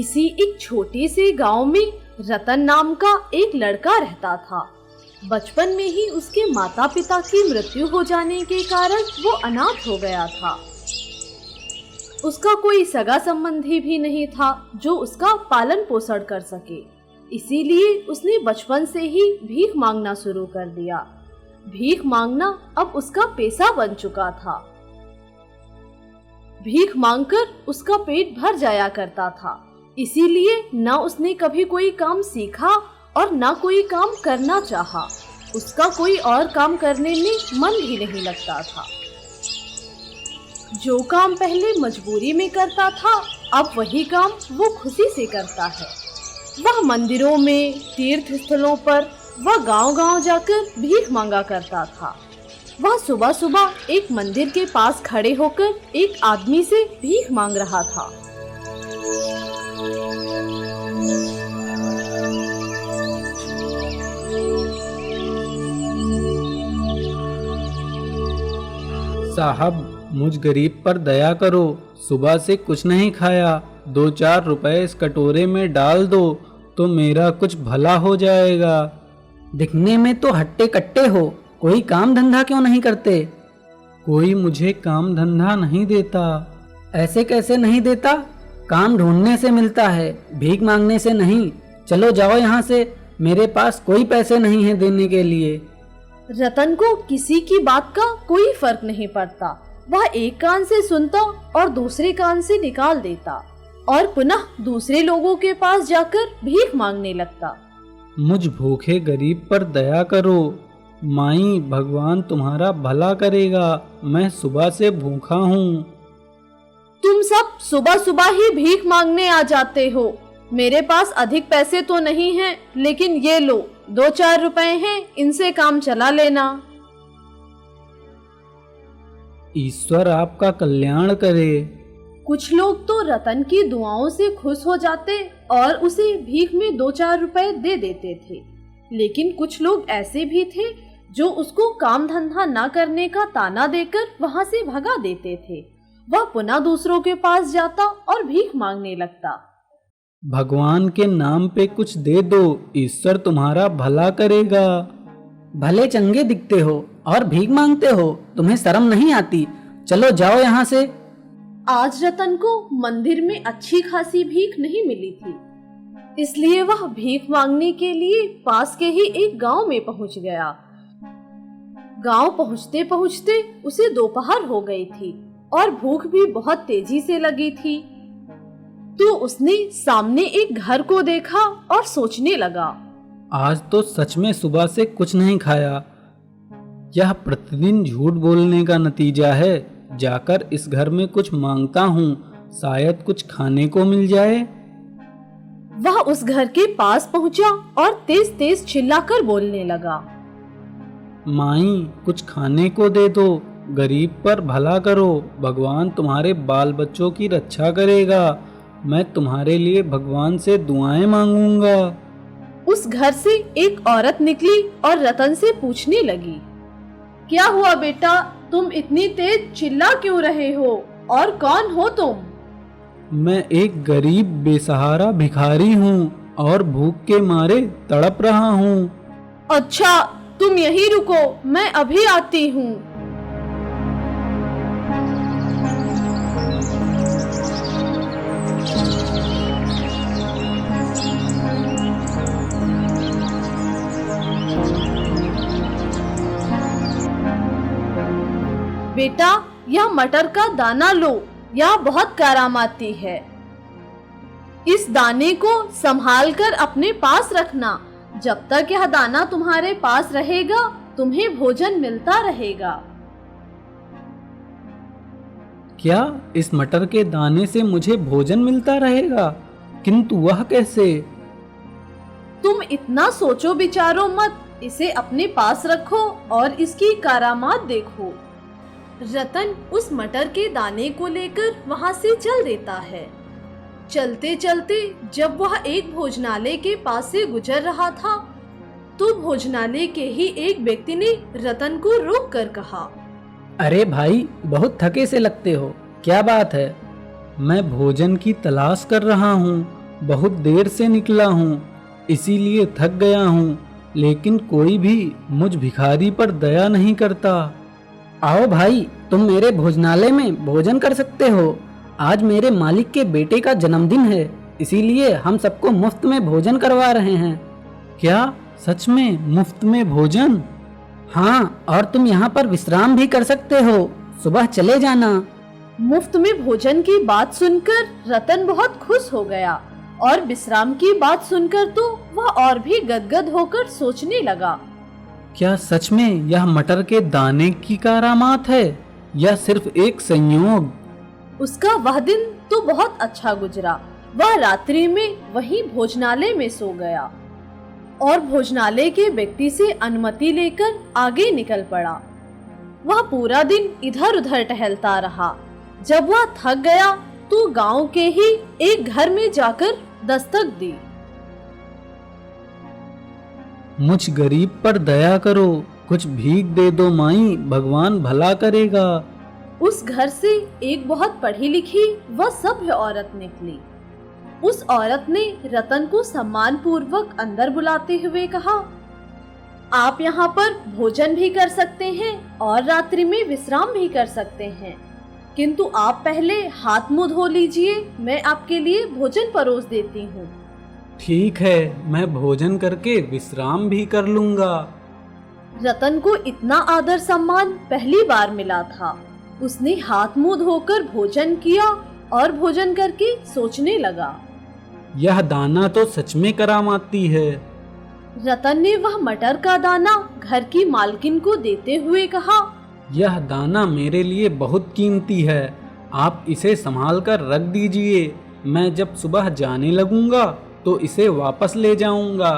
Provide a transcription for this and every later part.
किसी एक छोटे से गांव में रतन नाम का एक लड़का रहता था। बचपन में ही उसके माता पिता की मृत्यु हो जाने के कारण वो अनाथ हो गया था। उसका कोई सगा संबंधी भी नहीं था जो उसका पालन पोषण कर सके। इसीलिए उसने बचपन से ही भीख मांगना शुरू कर दिया। भीख मांगना अब उसका पेशा बन चुका था। भीख मांगकर उसका पेट भर जाया करता था। इसीलिए न उसने कभी कोई काम सीखा और न कोई काम करना चाहा। उसका कोई और काम करने में मन भी नहीं लगता था। जो काम पहले मजबूरी में करता था, अब वही काम वो खुशी से करता है। वह मंदिरों में, तीर्थ स्थलों पर, वह गांव-गांव जाकर भीख मांगा करता था। वह सुबह सुबह एक मंदिर के पास खड़े होकर एक आदमी से भीख मांग रहा था। साहब, मुझ गरीब पर दया करो। सुबह से कुछ नहीं खाया। 2-4 रुपए इस कटोरे में डाल दो तो मेरा कुछ भला हो जाएगा। दिखने में तो हट्टे कट्टे हो, कोई काम धंधा क्यों नहीं करते? कोई मुझे काम धंधा नहीं देता। ऐसे कैसे नहीं देता? काम ढूंढने से मिलता है, भीख मांगने से नहीं। चलो जाओ यहाँ से, मेरे पास कोई पैसे नहीं है देने के लिए। रतन को किसी की बात का कोई फर्क नहीं पड़ता। वह एक कान से सुनता और दूसरे कान से निकाल देता और पुनः दूसरे लोगों के पास जाकर भीख मांगने लगता। मुझ भूखे गरीब पर दया करो। माई, भगवान तुम्हारा भला करेगा। मैं सुबह से भूखा हूँ। तुम सब सुबह सुबह ही भीख मांगने आ जाते हो। मेरे पास अधिक पैसे तो नहीं हैं, लेकिन ये लो, 2-4 रुपए हैं, इनसे काम चला लेना। ईश्वर आपका कल्याण करे। कुछ लोग तो रतन की दुआओं से खुश हो जाते और उसे भीख में 2-4 रुपए दे देते थे। लेकिन कुछ लोग ऐसे भी थे जो उसको काम धंधा न करने का ताना देकर वहां से भगा देते थे। वह पुनः दूसरों के पास जाता और भीख मांगने लगता। भगवान के नाम पे कुछ दे दो, ईश्वर तुम्हारा भला करेगा। भले चंगे दिखते हो और भीख मांगते हो, तुम्हें शर्म नहीं आती? चलो जाओ यहाँ से। आज रतन को मंदिर में अच्छी खासी भीख नहीं मिली थी, इसलिए वह भीख मांगने के लिए पास के ही एक गांव में पहुंच गया। गांव पहुंचते पहुंचते उसे दोपहर हो गई थी और भूख भी बहुत तेजी से लगी थी। तो उसने सामने एक घर को देखा और सोचने लगा, आज तो सच में सुबह से कुछ नहीं खाया। यह प्रतिदिन झूठ बोलने का नतीजा है। जाकर इस घर में कुछ मांगता हूँ, शायद कुछ खाने को मिल जाए। वह उस घर के पास पहुंचा और तेज तेज चिल्लाकर बोलने लगा, माई, कुछ खाने को दे दो, गरीब पर भला करो। भगवान तुम्हारे बाल बच्चों की रक्षा करेगा। मैं तुम्हारे लिए भगवान से दुआएं मांगूंगा। उस घर से एक औरत निकली और रतन से पूछने लगी, क्या हुआ बेटा, तुम इतनी तेज चिल्ला क्यों रहे हो और कौन हो तुम? मैं एक गरीब बेसहारा भिखारी हूँ और भूख के मारे तड़प रहा हूँ। अच्छा, तुम यहीं रुको, मैं अभी आती हूँ। बेटा, यह मटर का दाना लो, यह बहुत करामाती है। इस दाने को संभाल कर अपने पास रखना। जब तक यह दाना तुम्हारे पास रहेगा, तुम्हें भोजन मिलता रहेगा। क्या इस मटर के दाने से मुझे भोजन मिलता रहेगा? किंतु वह कैसे? तुम इतना सोचो विचारो मत, इसे अपने पास रखो और इसकी करामात देखो। रतन उस मटर के दाने को लेकर वहां से चल देता है। चलते चलते जब वह एक भोजनालय के पास से गुजर रहा था, तो भोजनालय के ही एक व्यक्ति ने रतन को रोक कर कहा, अरे भाई, बहुत थके से लगते हो, क्या बात है? मैं भोजन की तलाश कर रहा हूँ। बहुत देर से निकला हूँ, इसीलिए थक गया हूँ, लेकिन कोई भी मुझ भिखारी पर दया नहीं करता। आओ भाई, तुम मेरे भोजनालय में भोजन कर सकते हो। आज मेरे मालिक के बेटे का जन्मदिन है, इसीलिए हम सबको मुफ्त में भोजन करवा रहे हैं। क्या सच में मुफ्त में भोजन? हाँ, और तुम यहाँ पर विश्राम भी कर सकते हो। सुबह चले जाना। मुफ्त में भोजन की बात सुनकर रतन बहुत खुश हो गया और विश्राम की बात सुनकर तो वह और भी गदगद होकर सोचने लगा। क्या सच में यह मटर के दाने की करामात है या सिर्फ एक संयोग? उसका वह दिन तो बहुत अच्छा गुजरा। वह रात्रि में वहीं भोजनालय में सो गया और भोजनालय के व्यक्ति से अनुमति लेकर आगे निकल पड़ा। वह पूरा दिन इधर उधर टहलता रहा। जब वह थक गया तो गांव के ही एक घर में जाकर दस्तक दी। मुझ गरीब पर दया करो, कुछ भीख दे दो माई, भगवान भला करेगा। उस घर से एक बहुत पढ़ी लिखी व सभ्य औरत निकली। उस औरत ने रतन को सम्मान पूर्वक अंदर बुलाते हुए कहा, आप यहाँ पर भोजन भी कर सकते हैं और रात्रि में विश्राम भी कर सकते हैं, किंतु आप पहले हाथ मुंह धो लीजिए, मैं आपके लिए भोजन परोस देती हूँ। ठीक है, मैं भोजन करके विश्राम भी कर लूंगा। रतन को इतना आदर सम्मान पहली बार मिला था। उसने हाथ मुंह धोकर भोजन किया और भोजन करके सोचने लगा, यह दाना तो सच में करामाती है। रतन ने वह मटर का दाना घर की मालकिन को देते हुए कहा, यह दाना मेरे लिए बहुत कीमती है, आप इसे संभाल कर रख दीजिए। मैं जब सुबह जाने लगूंगा तो इसे वापस ले जाऊंगा।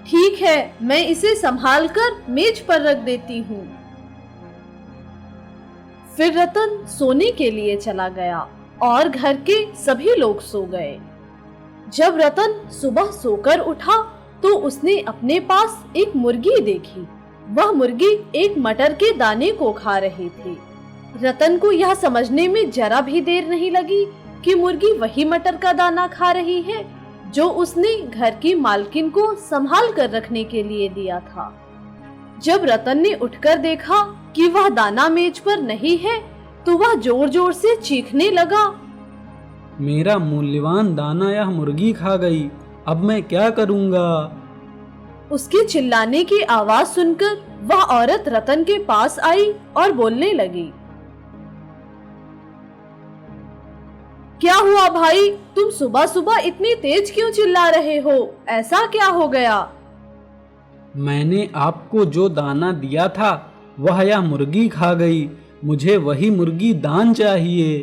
ठीक है, मैं इसे संभाल कर मेज पर रख देती हूँ। फिर रतन सोने के लिए चला गया और घर के सभी लोग सो गए। जब रतन सुबह सोकर उठा तो उसने अपने पास एक मुर्गी देखी। वह मुर्गी एक मटर के दाने को खा रही थी। रतन को यह समझने में जरा भी देर नहीं लगी कि मुर्गी वही मटर का दाना खा रही है जो उसने घर की मालकिन को संभाल कर रखने के लिए दिया था। जब रतन ने उठकर देखा कि वह दाना मेज पर नहीं है तो वह जोर जोर से चीखने लगा, मेरा मूल्यवान दाना यह मुर्गी खा गई, अब मैं क्या करूंगा? उसके चिल्लाने की आवाज सुनकर वह औरत रतन के पास आई और बोलने लगी, क्या हुआ भाई, तुम सुबह सुबह इतनी तेज क्यों चिल्ला रहे हो? ऐसा क्या हो गया? मैंने आपको जो दाना दिया था वह यह मुर्गी खा गई, मुझे वही मुर्गी दान चाहिए।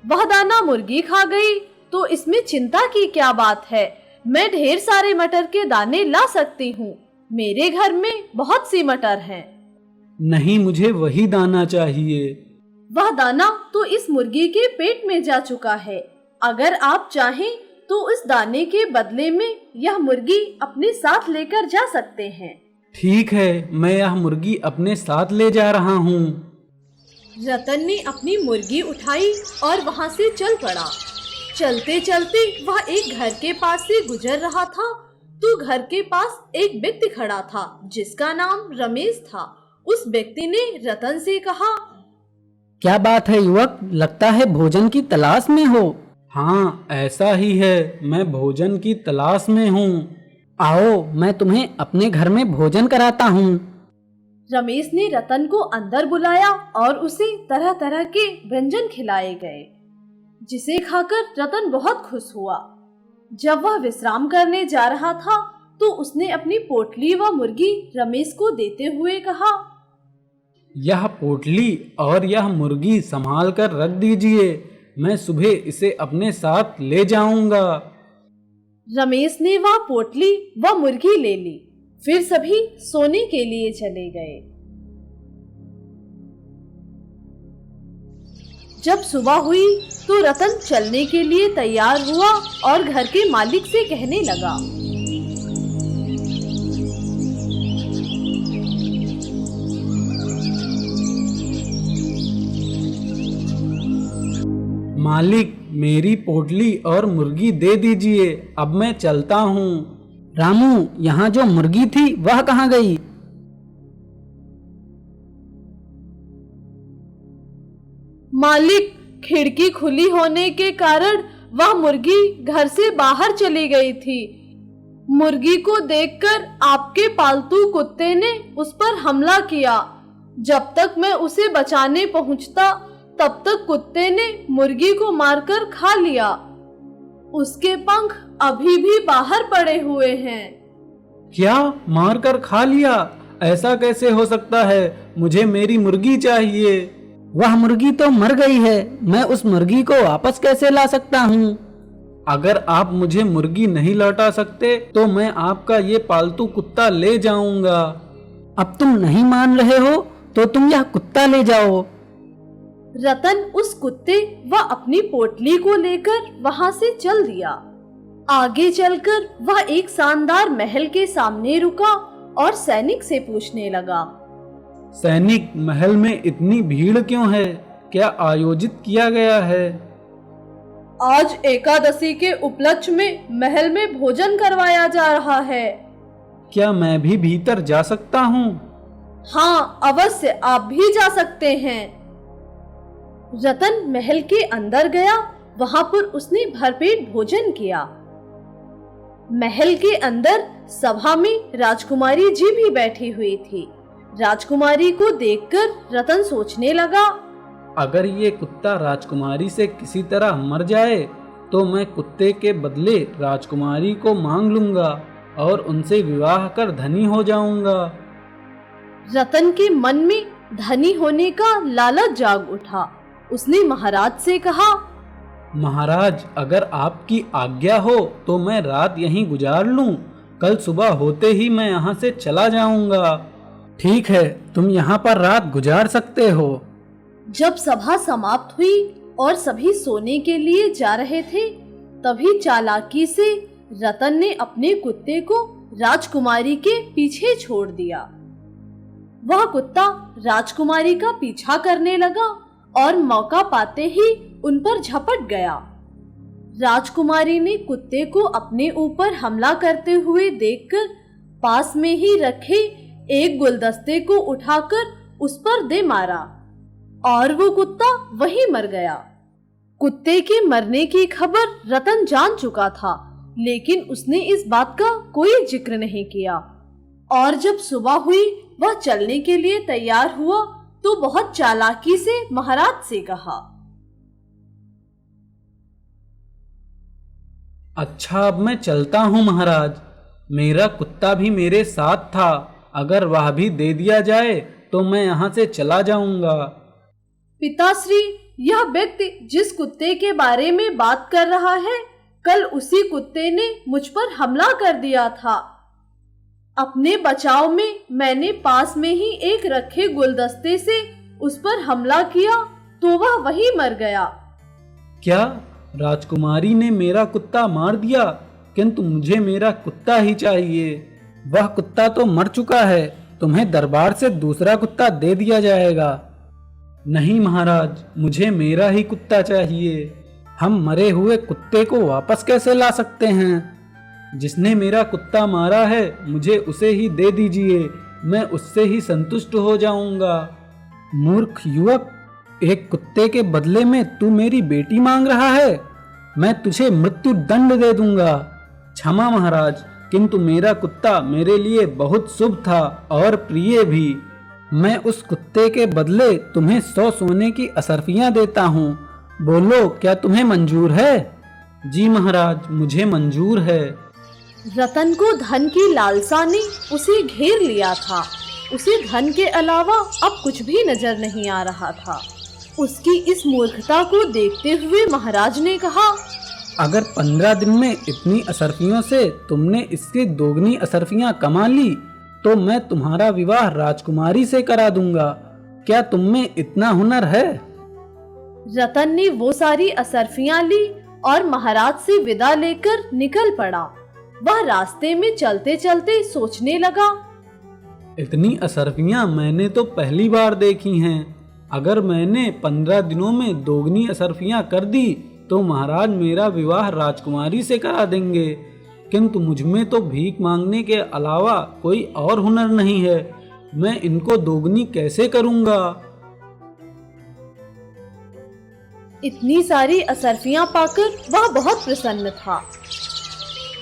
वह दाना मुर्गी खा गई तो इसमें चिंता की क्या बात है? मैं ढेर सारे मटर के दाने ला सकती हूँ, मेरे घर में बहुत सी मटर हैं। नहीं, मुझे वही दाना चाहिए। वह दाना तो इस मुर्गी के पेट में जा चुका है। अगर आप चाहें तो इस दाने के बदले में यह मुर्गी अपने साथ लेकर जा सकते हैं। ठीक है, मैं यह मुर्गी अपने साथ ले जा रहा हूँ। रतन ने अपनी मुर्गी उठाई और वहाँ से चल पड़ा। चलते चलते वह एक घर के पास से गुजर रहा था तो घर के पास एक व्यक्ति खड़ा था जिसका नाम रमेश था। उस व्यक्ति ने रतन से कहा, क्या बात है युवक, लगता है भोजन की तलाश में हो। हाँ, ऐसा ही है, मैं भोजन की तलाश में हूँ। आओ, मैं तुम्हें अपने घर में भोजन कराता हूँ। रमेश ने रतन को अंदर बुलाया और उसे तरह तरह के व्यंजन खिलाए गए, जिसे खाकर रतन बहुत खुश हुआ। जब वह विश्राम करने जा रहा था तो उसने अपनी पोटली व मुर्गी रमेश को देते हुए कहा, यह पोटली और यह मुर्गी संभाल कर रख दीजिए, मैं सुबह इसे अपने साथ ले जाऊंगा। रमेश ने वह पोटली व मुर्गी ले ली। फिर सभी सोने के लिए चले गए। जब सुबह हुई तो रतन चलने के लिए तैयार हुआ और घर के मालिक से कहने लगा, मालिक, मेरी पोटली और मुर्गी दे दीजिए, अब मैं चलता हूँ। रामू, यहाँ जो मुर्गी थी वह कहाँ गई? मालिक, खिड़की खुली होने के कारण वह मुर्गी घर से बाहर चली गई थी। मुर्गी को देखकर आपके पालतू कुत्ते ने उस पर हमला किया। जब तक मैं उसे बचाने पहुंचता, तब तक कुत्ते ने मुर्गी को मारकर खा लिया। उसके पंख अभी भी बाहर पड़े हुए हैं। क्या, मार कर खा लिया? ऐसा कैसे हो सकता है? मुझे मेरी मुर्गी चाहिए। वह मुर्गी तो मर गई है, मैं उस मुर्गी को वापस कैसे ला सकता हूँ? अगर आप मुझे मुर्गी नहीं लौटा सकते तो मैं आपका ये पालतू कुत्ता ले जाऊंगा। अब तुम नहीं मान रहे हो तो तुम यह कुत्ता ले जाओ। रतन उस कुत्ते व अपनी पोटली को लेकर वहां से चल दिया। आगे चलकर वह एक शानदार महल के सामने रुका और सैनिक से पूछने लगा, सैनिक, महल में इतनी भीड़ क्यों है? क्या आयोजित किया गया है? आज एकादशी के उपलक्ष्य में महल में भोजन करवाया जा रहा है। क्या मैं भी भीतर जा सकता हूँ? हाँ, अवश्य, आप भी जा सकते हैं। रतन महल के अंदर गया। वहां पर उसने भरपेट भोजन किया। महल के अंदर सभा में राजकुमारी जी भी बैठी हुई थी। राजकुमारी को देखकर रतन सोचने लगा, अगर ये कुत्ता राजकुमारी से किसी तरह मर जाए तो मैं कुत्ते के बदले राजकुमारी को मांग लूंगा और उनसे विवाह कर धनी हो जाऊंगा। रतन के मन में धनी होने का लालच जाग उठा। उसने महाराज से कहा, महाराज, अगर आपकी आज्ञा हो तो मैं रात यहीं गुजार लूं। कल सुबह होते ही मैं यहाँ से चला जाऊंगा। ठीक है, तुम यहाँ पर रात गुजार सकते हो। जब सभा समाप्त हुई और सभी सोने के लिए जा रहे थे, तभी चालाकी से रतन ने अपने कुत्ते को राजकुमारी के पीछे छोड़ दिया। वह कुत्ता राजकुमारी का पीछा करने लगा और मौका पाते ही उन पर झपट गया। राजकुमारी ने कुत्ते को अपने ऊपर हमला करते हुए देखकर पास में ही रखे एक गुलदस्ते को उठाकर उस पर दे मारा और वो कुत्ता वहीं मर गया। कुत्ते के मरने की खबर रतन जान चुका था, लेकिन उसने इस बात का कोई जिक्र नहीं किया। और जब सुबह हुई, वह चलने के लिए तैयार हुआ तो बहुत चालाकी से महाराज से कहा, अच्छा, अब मैं चलता हूँ महाराज। मेरा कुत्ता भी मेरे साथ था, अगर वह भी दे दिया जाए तो मैं यहाँ से चला जाऊंगा। पिताश्री, यह व्यक्ति जिस कुत्ते के बारे में बात कर रहा है, कल उसी कुत्ते ने मुझ पर हमला कर दिया था। अपने बचाव में मैंने पास में ही एक रखे गुलदस्ते से उस पर हमला किया तो वह वहीं मर गया। क्या, राजकुमारी ने मेरा कुत्ता मार दिया? किंतु मुझे मेरा कुत्ता ही चाहिए। वह कुत्ता तो मर चुका है, तुम्हें दरबार से दूसरा कुत्ता दे दिया जाएगा। नहीं महाराज, मुझे मेरा ही कुत्ता चाहिए। हम मरे हुए कुत्ते को वापस कैसे ला सकते हैं? जिसने मेरा कुत्ता मारा है मुझे उसे ही दे दीजिए, मैं उससे ही संतुष्ट हो जाऊंगा। मूर्ख युवक, एक कुत्ते के बदले में तू मेरी बेटी मांग रहा है? मैं तुझे मृत्यु दंड दे दूंगा। क्षमा महाराज, किंतु मेरा कुत्ता मेरे लिए बहुत शुभ था और प्रिय भी। मैं उस कुत्ते के बदले तुम्हें 100 सोने की असरफियां देता हूँ। बोलो, क्या तुम्हें मंजूर है? जी महाराज, मुझे मंजूर है। रतन को धन की लालसा ने उसे घेर लिया था। उसे धन के अलावा अब कुछ भी नजर नहीं आ रहा था। उसकी इस मूर्खता को देखते हुए महाराज ने कहा, अगर 15 दिन में इतनी असरफियों से तुमने इससे दोगुनी असरफियां कमा ली तो मैं तुम्हारा विवाह राजकुमारी से करा दूंगा। क्या तुम में इतना हुनर है? रतन ने वो सारी असरफियां ली और महाराज से विदा लेकर निकल पड़ा। वह रास्ते में चलते चलते सोचने लगा, इतनी असरफियां मैंने तो पहली बार देखी हैं। अगर मैंने 15 दिनों में दोगुनी असरफियाँ कर दी तो महाराज मेरा विवाह राजकुमारी से करा देंगे, किंतु मुझमें तो भीख मांगने के अलावा कोई और हुनर नहीं है। मैं इनको दोगुनी कैसे करूँगा? इतनी सारी असरफियां पाकर वह बहुत प्रसन्न था।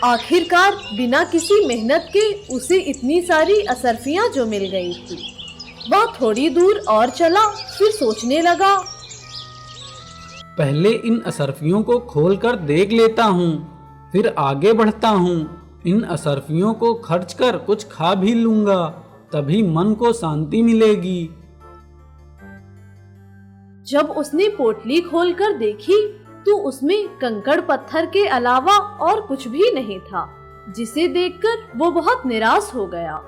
आखिरकार बिना किसी मेहनत के उसे इतनी सारी असरफियां जो मिल गई थी। वह थोड़ी दूर और चला, फिर सोचने लगा, पहले इन असरफियों को खोल कर देख लेता हूँ, फिर आगे बढ़ता हूँ। इन असरफियों को खर्च कर कुछ खा भी लूँगा, तभी मन को शांति मिलेगी। जब उसने पोटली खोलकर देखी तो उसमें कंकड़ पत्थर के अलावा और कुछ भी नहीं था, जिसे देखकर वो बहुत निराश हो गया।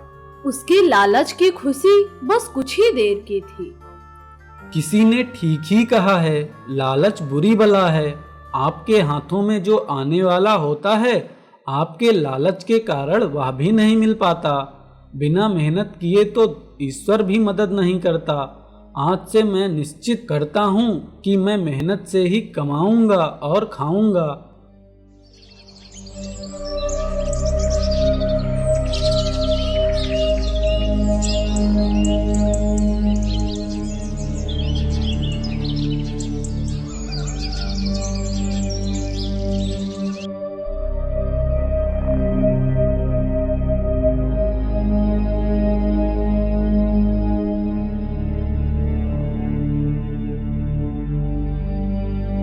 उसके लालच की खुशी बस कुछ ही देर की थी। किसी ने ठीक ही कहा है, लालच बुरी बला है। आपके हाथों में जो आने वाला होता है, आपके लालच के कारण वह भी नहीं मिल पाता। बिना मेहनत किए तो ईश्वर भी मदद नहीं करता। आज से मैं निश्चित करता हूँ कि मैं मेहनत से ही कमाऊंगा और खाऊंगा।